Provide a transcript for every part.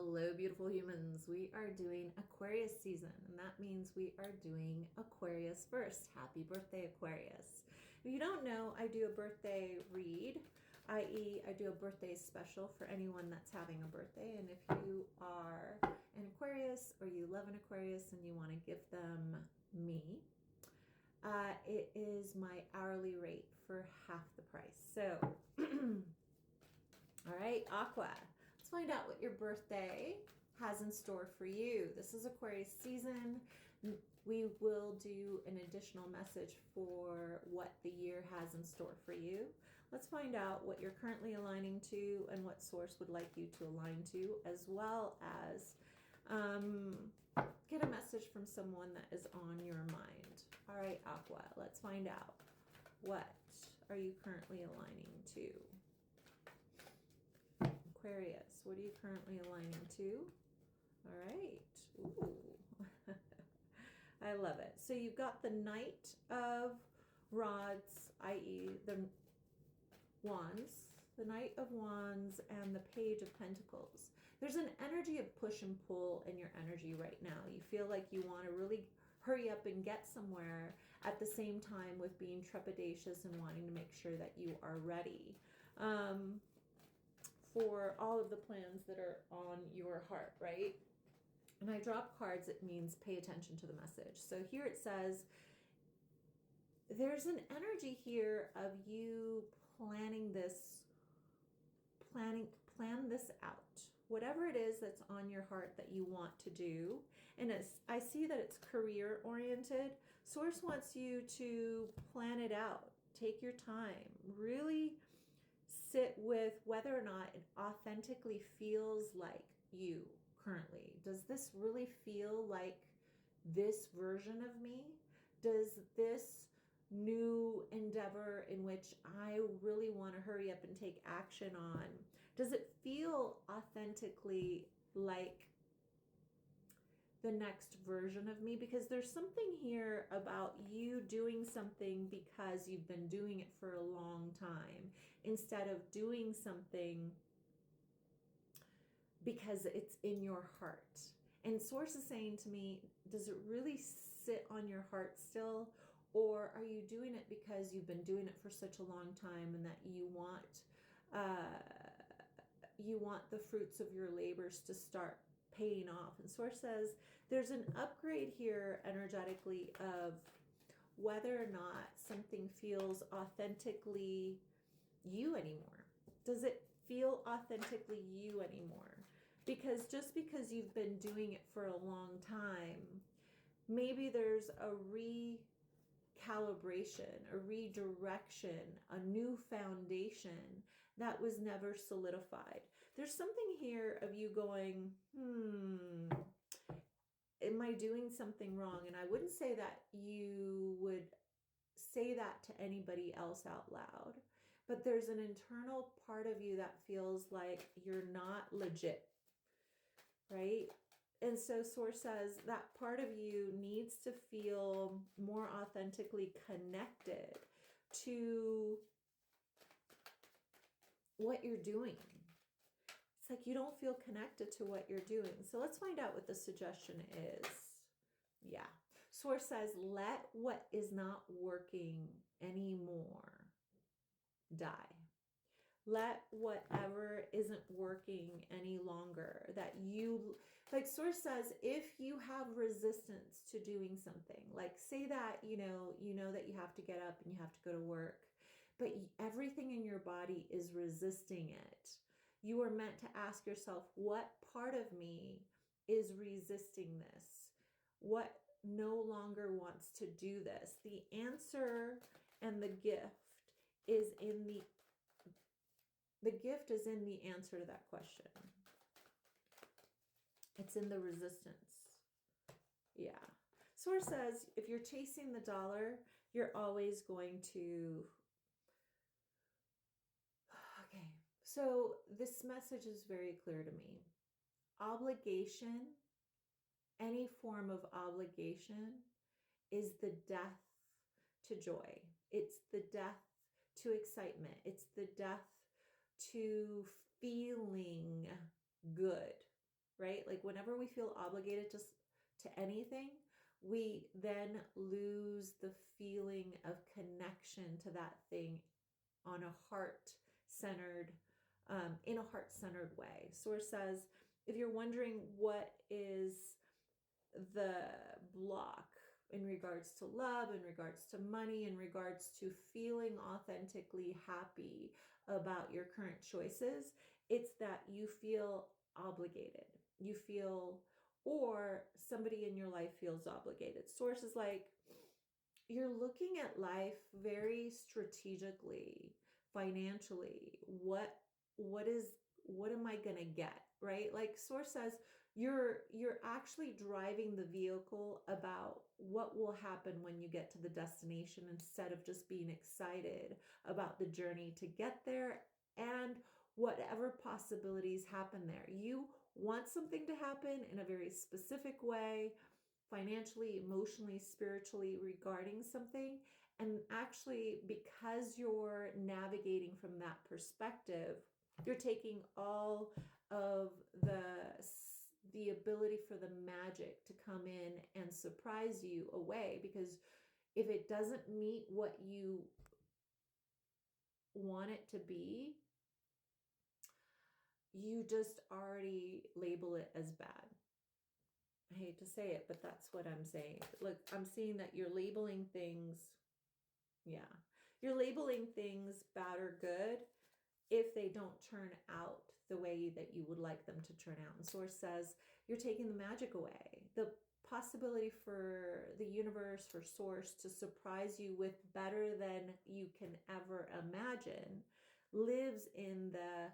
Hello, beautiful humans. We are doing Aquarius season, and that means we are doing Aquarius first. Happy birthday, Aquarius. If you don't know, I do a birthday read, i.e. I do a birthday special for anyone that's having a birthday. And if you are an Aquarius or you love an Aquarius and you want to give them me, it is my hourly rate for half the price. So, all right, Aqua. Let's find out what your birthday has in store for you. This is Aquarius season. We will do an additional message for what the year has in store for you. Let's find out what you're currently aligning to and what source would like you to align to, as well as get a message from someone that is on your mind. All right, Aqua, let's find out. What are you currently aligning to? Aquarius, what are you currently aligning to? All right. Ooh. I love it. So you've got the Knight of Rods, i.e. the Wands, the Knight of Wands, and the Page of Pentacles. There's an energy of push and pull in your energy right now. You feel like you want to really hurry up and get somewhere, at the same time with being trepidatious and wanting to make sure that you are ready for all of the plans that are on your heart, right? And I drop cards, it means pay attention to the message. So here it says, there's an energy here of you planning this, plan this out. Whatever it is that's on your heart that you want to do. And I see that it's career oriented. Source wants you to plan it out. Take your time. Really sit with whether or not it authentically feels like you currently. Does this really feel like this version of me? Does this new endeavor in which I really want to hurry up and take action on, does it feel authentically like the next version of me? Because there's something here about you doing something because you've been doing it for a long time, instead of doing something because it's in your heart. And Source is saying to me, does it really sit on your heart still? Or are you doing it because you've been doing it for such a long time and that you want the fruits of your labors to start paying off? And Source says there's an upgrade here energetically of whether or not something feels authentically you anymore. Does it feel authentically you anymore? Because just because you've been doing it for a long time, maybe there's a recalibration, a redirection, a new foundation that was never solidified. There's something here of you going, am I doing something wrong? And I wouldn't say that you would say that to anybody else out loud, but there's an internal part of you that feels like you're not legit, right? And so Source says that part of you needs to feel more authentically connected to what you're doing. It's like you don't feel connected to what you're doing. So let's find out what the suggestion is. Yeah. Source says, let what is not working anymore die. Let whatever isn't working any longer that you, like Source says, if you have resistance to doing something, like say that, you know that you have to get up and you have to go to work, but everything in your body is resisting it. You are meant to ask yourself, what part of me is resisting this? What no longer wants to do this? The answer and the gift is in the gift is in the answer to that question. It's in the resistance. Yeah. Source says if you're chasing the dollar, you're always going to... Okay. So this message is very clear to me. Obligation, any form of obligation, is the death to joy. It's the death to excitement. It's the death to feeling good. right? Like whenever we feel obligated to anything, we then lose the feeling of connection to that thing on a heart-centered, in a heart-centered way. Source says, if you're wondering what is the block in regards to love, in regards to money, in regards to feeling authentically happy about your current choices, it's that you feel obligated. You feel, or somebody in your life feels obligated. Source is like, you're looking at life very strategically, financially. What am I going to get, right? Like Source says, you're actually driving the vehicle about what will happen when you get to the destination, instead of just being excited about the journey to get there and whatever possibilities happen there. You want something to happen in a very specific way, financially, emotionally, spiritually, regarding something. And actually, because you're navigating from that perspective, you're taking all of the ability for the magic to come in and surprise you away, because if it doesn't meet what you want it to be, you just already label it as bad. I hate to say it, but that's what I'm saying. Look, I'm seeing that you're labeling things, you're labeling things bad or good if they don't turn out the way that you would like them to turn out. And Source says you're taking the magic away. The possibility for the universe, for Source to surprise you with better than you can ever imagine, lives in the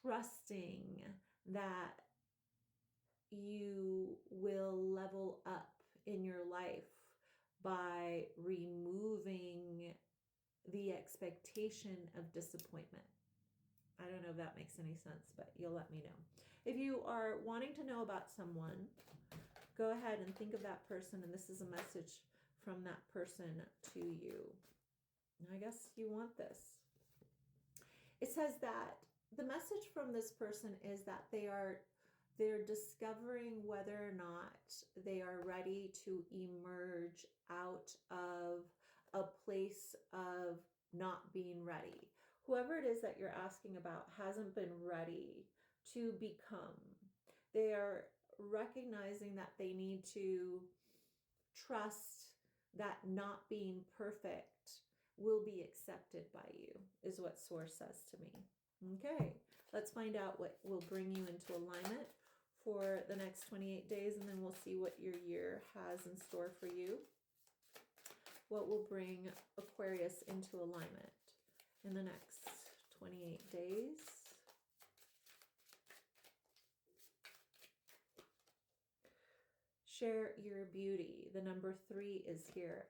trusting that you will level up in your life by removing the expectation of disappointment. I don't know if that makes any sense, but you'll let me know. If you are wanting to know about someone, go ahead and think of that person, and this is a message from that person to you. I guess you want this. It says that the message from this person is that they're discovering whether or not they are ready to emerge out of a place of not being ready. Whoever it is that you're asking about hasn't been ready to become. They are recognizing that they need to trust that not being perfect will be accepted by you, is what Source says to me. Okay, let's find out what will bring you into alignment for the next 28 days, and then we'll see what your year has in store for you. What will bring Aquarius into alignment in the next 28 days? Share your beauty. The number 3 is here.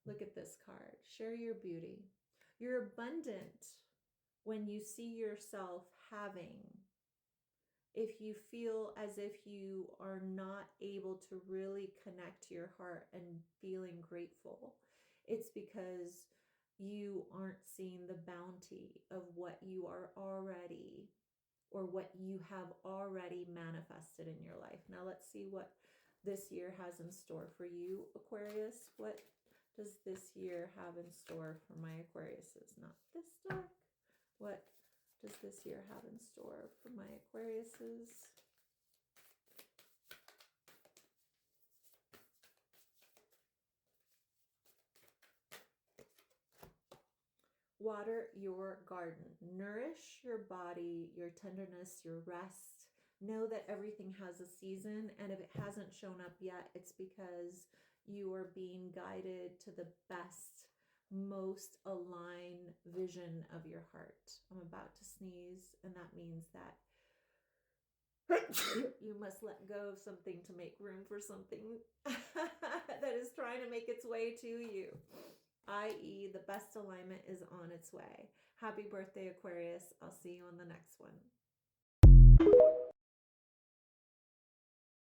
Look at this card. Share your beauty. You're abundant when you see yourself having. If you feel as if you are not able to really connect to your heart and feeling grateful, it's because you aren't seeing the bounty of what you are already, or what you have already manifested in your life. Now let's see what this year has in store for you, Aquarius. What does this year have in store for my Aquariuses? Not this dark. What does this year have in store for my Aquariuses? Water your garden. Nourish your body, your tenderness, your rest. Know that everything has a season, and if it hasn't shown up yet, it's because you are being guided to the best, most aligned vision of your heart. I'm about to sneeze, and that means that you must let go of something to make room for something that is trying to make its way to you, i.e. the best alignment is on its way. Happy birthday, Aquarius. I'll see you on the next one.